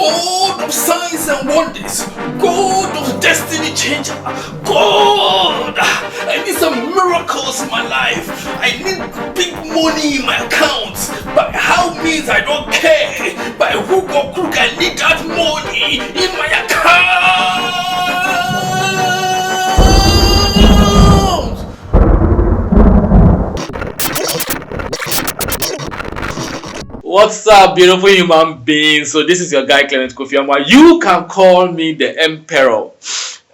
God of signs and wonders, God of destiny changer, God, I need some miracles in my life. I need big money in my account. By how means I don't care. By hook or crook, I need that money in my account. What's up, beautiful human beings? So this is your guy Clement Kofi Amwa. You can call me the Emperor.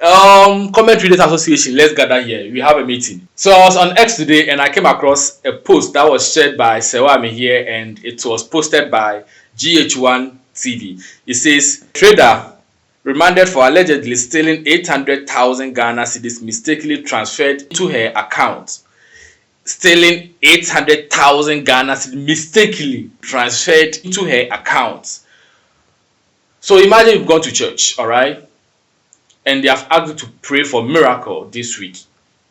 Comment Readers Association, let's gather here. We have a meeting. So I was on X today and I came across a post that was shared by Sewame here, and it was posted by GH1 TV. It says, trader remanded for allegedly stealing 800,000 Ghana Cedis mistakenly transferred into her account. Stealing 800,000 Ghana Cedis mistakenly transferred into her account. So imagine you've gone to church, all right, and they have asked you to pray for miracle this week,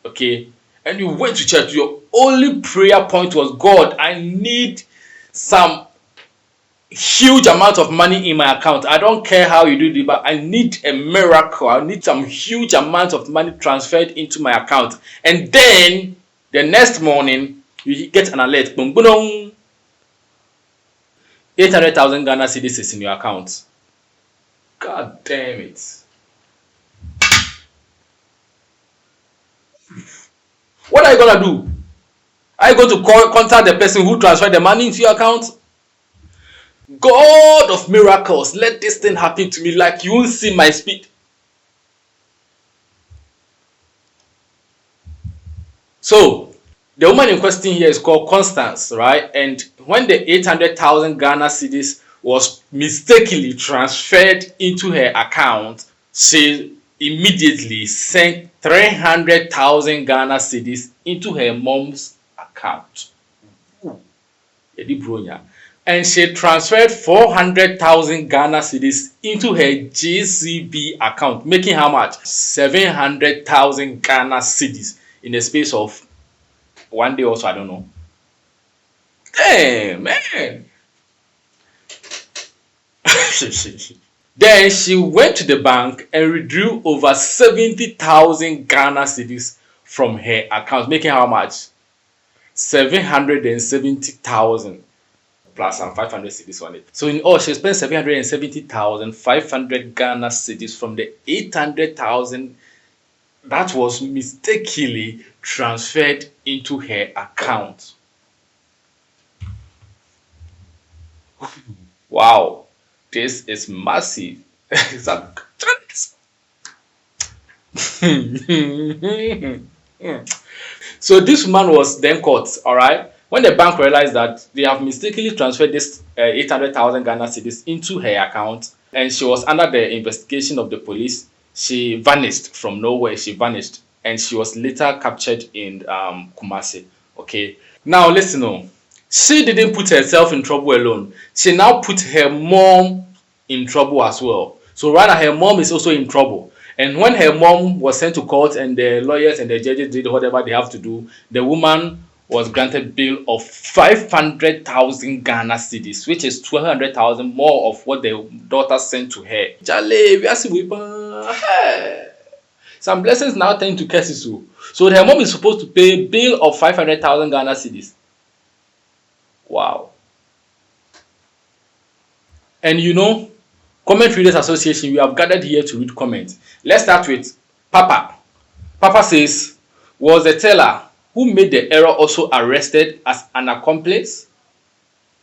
okay? And you went to church. Your only prayer point was, God, I need some huge amount of money in my account. I don't care how you do it, but I need a miracle. I need some huge amount of money transferred into my account. And then the next morning, you get an alert. Boom, boom, 800,000 Ghana Cedis is in your account. God damn it. What are you going to do? Are you going to contact the person who transferred the money into your account? God of miracles, let this thing happen to me like you won't see my speed. So, the woman in question here is called Constance, right? And when the 800,000 Ghana Cedis was mistakenly transferred into her account, she immediately sent 300,000 Ghana Cedis into her mom's account. And she transferred 400,000 Ghana Cedis into her GCB account, making how much? 700,000 Ghana Cedis in the space of one day or so, I don't know. Damn, man. Then she went to the bank and withdrew over 70,000 Ghana Cedis from her account, making how much? 770,000 plus some 500 Cedis on it. So in all, she spent 770,500 Ghana Cedis from the 800,000 that was mistakenly transferred into her account. Wow, this is massive. So this woman was then caught, all right? When the bank realized that they have mistakenly transferred this 800,000 Ghana Cedis into her account, and she was under the investigation of the police, she vanished from nowhere. She vanished, and she was later captured in Kumasi. Okay. Now listen, on. She didn't put herself in trouble alone. She now put her mom in trouble as well. So rather, her mom is also in trouble. And when her mom was sent to court and the lawyers and the judges did whatever they have to do, the woman was granted bail of 500,000 Ghana Cedis, which is 200,000 more of what the daughter sent to her. Some blessings now turn to curses. So her mom is supposed to pay bail of 500,000 Ghana Cedis. Wow. And you know, Comment Readers Association, we have gathered here to read comments. Let's start with Papa. Papa says, was the teller who made the error also arrested as an accomplice?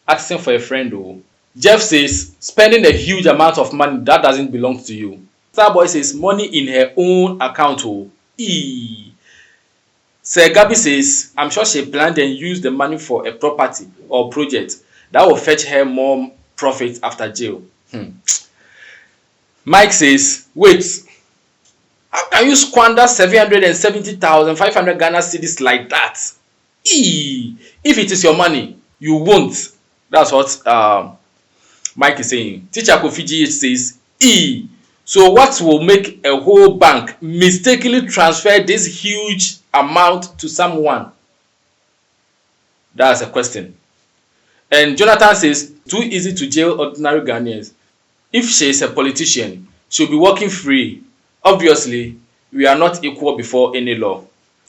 Asking for a friend though. Jeff says, spending a huge amount of money that doesn't belong to you. Starboy says, money in her own account. Oh. Sir Gabby says, I'm sure she planned and used the money for a property or project that will fetch her more profit after jail. Mike says, wait, how can you squander 770,500 Ghana Cedis like that? If it is your money, you won't. That's what Mike is saying. Teacher Kofi GH says, so what will make a whole bank mistakenly transfer this huge amount to someone? That's a question. And Jonathan says, too easy to jail ordinary Ghanaians. If she is a politician, she'll be working free. Obviously, we are not equal before any law.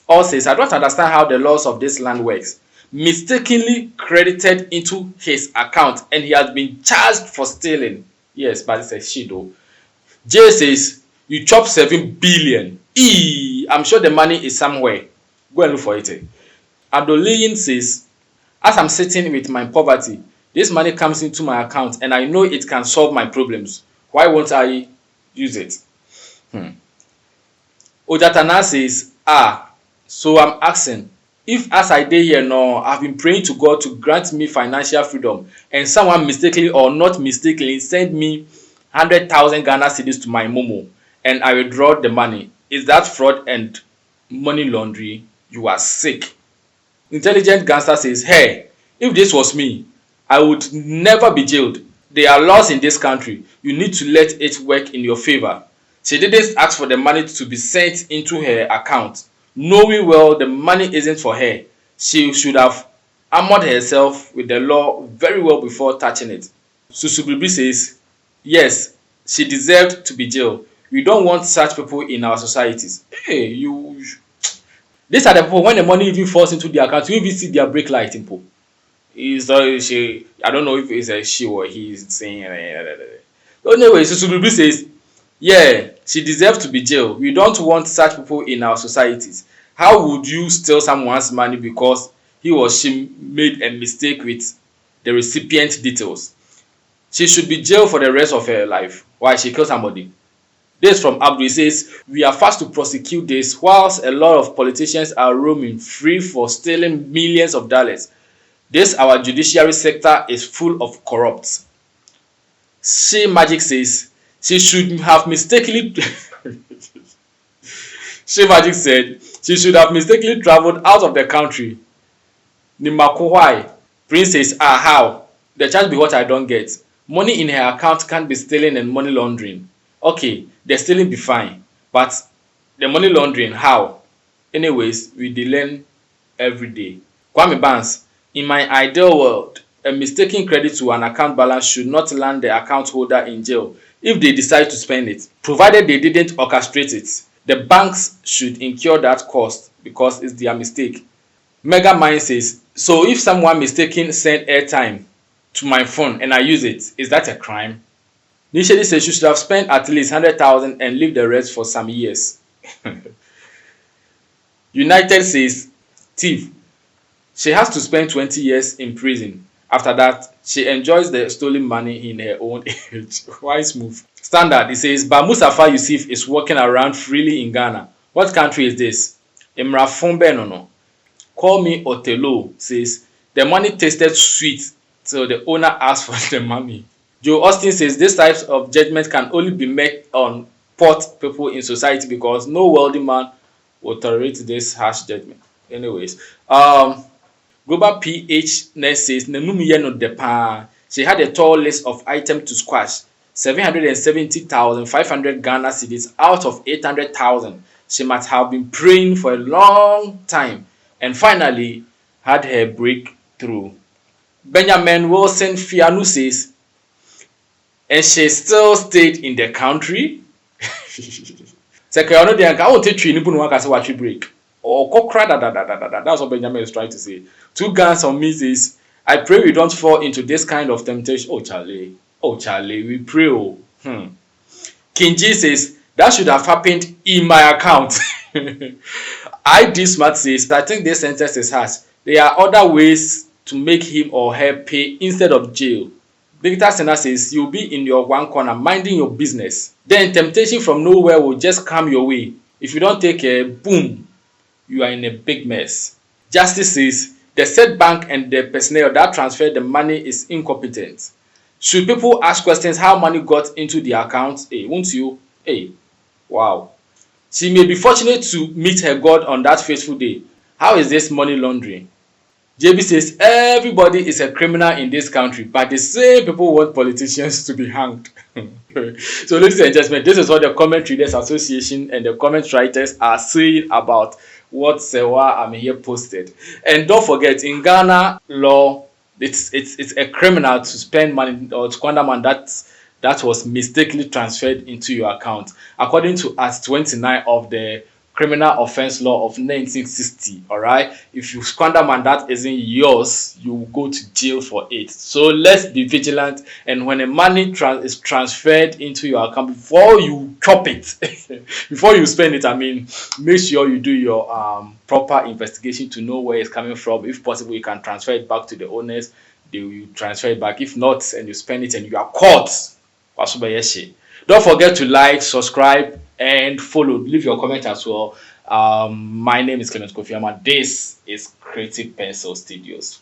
All says, I don't understand how the laws of this land works. Mistakenly credited into his account and he has been charged for stealing. Yes, but it's a shit though. Jay says, you chop 7 billion. I'm sure the money is somewhere. Go and look for it. Adolian says, as I'm sitting with my poverty, this money comes into my account and I know it can solve my problems. Why won't I use it? Ojatana says, so I'm asking, if as I dey here now, I've been praying to God to grant me financial freedom and someone mistakenly or not mistakenly send me 100,000 Ghana Cedis to my Momo and I withdraw the money, is that fraud and money laundering? You are sick. Intelligent gangster says, hey, if this was me, I would never be jailed. There are laws in this country. You need to let it work in your favor. She didn't ask for the money to be sent into her account. Knowing well the money isn't for her, she should have armored herself with the law very well before touching it. Susubibi says, yes, she deserved to be jailed. We don't want such people in our societies. Hey, you. These are the people when the money even falls into their account, you even see their brake light in po. She, I don't know if it's a she or he is saying. Anyway, Susubibi says, yeah, she deserves to be jailed. We don't want such people in our societies. How would you steal someone's money because he or she made a mistake with the recipient details? She should be jailed for the rest of her life. Why she killed somebody? This from Abdul says, we are fast to prosecute this whilst a lot of politicians are roaming free for stealing millions of dollars. This our judiciary sector is full of corrupts. She Magic says, she should have mistakenly She Magic said she should have mistakenly traveled out of the country. Nimakuwai. Prince says, how? The charge be what I don't get. Money in her account can't be stealing and money laundering. Okay, the stealing be fine, but the money laundering, how? Anyways, we dey learn every day. Kwame Barnes, in my ideal world, a mistaken credit to an account balance should not land the account holder in jail if they decide to spend it, provided they didn't orchestrate it. The banks should incur that cost because it's their mistake. Mega Mind says, so if someone mistaken send airtime to my phone and I use it, is that a crime? Nishadi says you should have spent at least 100,000 and leave the rest for some years. United says, thief, she has to spend 20 years in prison. After that, she enjoys the stolen money in her own age. Wise move. Standard, it says, but Mustafa Yusuf is walking around freely in Ghana. What country is this? Imra Fumbe no. Call me Otelo says, the money tasted sweet, so the owner asked for the money. Joe Austin says this type of judgment can only be made on poor people in society because no wealthy man will tolerate this harsh judgment. Anyways, Global PH next says she had a tall list of items to squash. 770,500 Ghana Cedis out of 800,000. She must have been praying for a long time and finally had her breakthrough. Benjamin Wilson Fianu says, and she still stayed in the country. That's what Benjamin is trying to say. Two guns on me says, I pray we don't fall into this kind of temptation. Oh Charlie, we pray. King G says, that should have happened in my account. ID Smart says, I think this sentence is harsh. There are other ways to make him or her pay instead of jail. Victor Senna says, you'll be in your one corner minding your business. Then temptation from nowhere will just come your way. If you don't take care, boom, you are in a big mess. Justice says, the said bank and the personnel that transferred the money is incompetent. Should people ask questions how money got into the account? Hey, won't you? Hey, wow. She may be fortunate to meet her God on that fateful day. How is this money laundering? JB says, everybody is a criminal in this country, but the same people want politicians to be hanged. So ladies and gentlemen, this is what the Comment Readers Association and the comment writers are saying about what Sewa Amiye posted. And don't forget, in Ghana law, it's a criminal to spend money or to squander money that was mistakenly transferred into your account. According to Act 29 of the Criminal Offence Law of 1960, all right, if you squander money that isn't yours, you will go to jail for it. So let's be vigilant, and when the money is transferred into your account, before you chop it, before you spend it, I mean, make sure you do your proper investigation to know where it's coming from. If possible, you can transfer it back to the owners. They will transfer it back. If not, and you spend it and you are caught, don't forget to like, subscribe, and follow. Leave your comment as well. My name is Clement Kofiama. This is Creative Pencil Studios.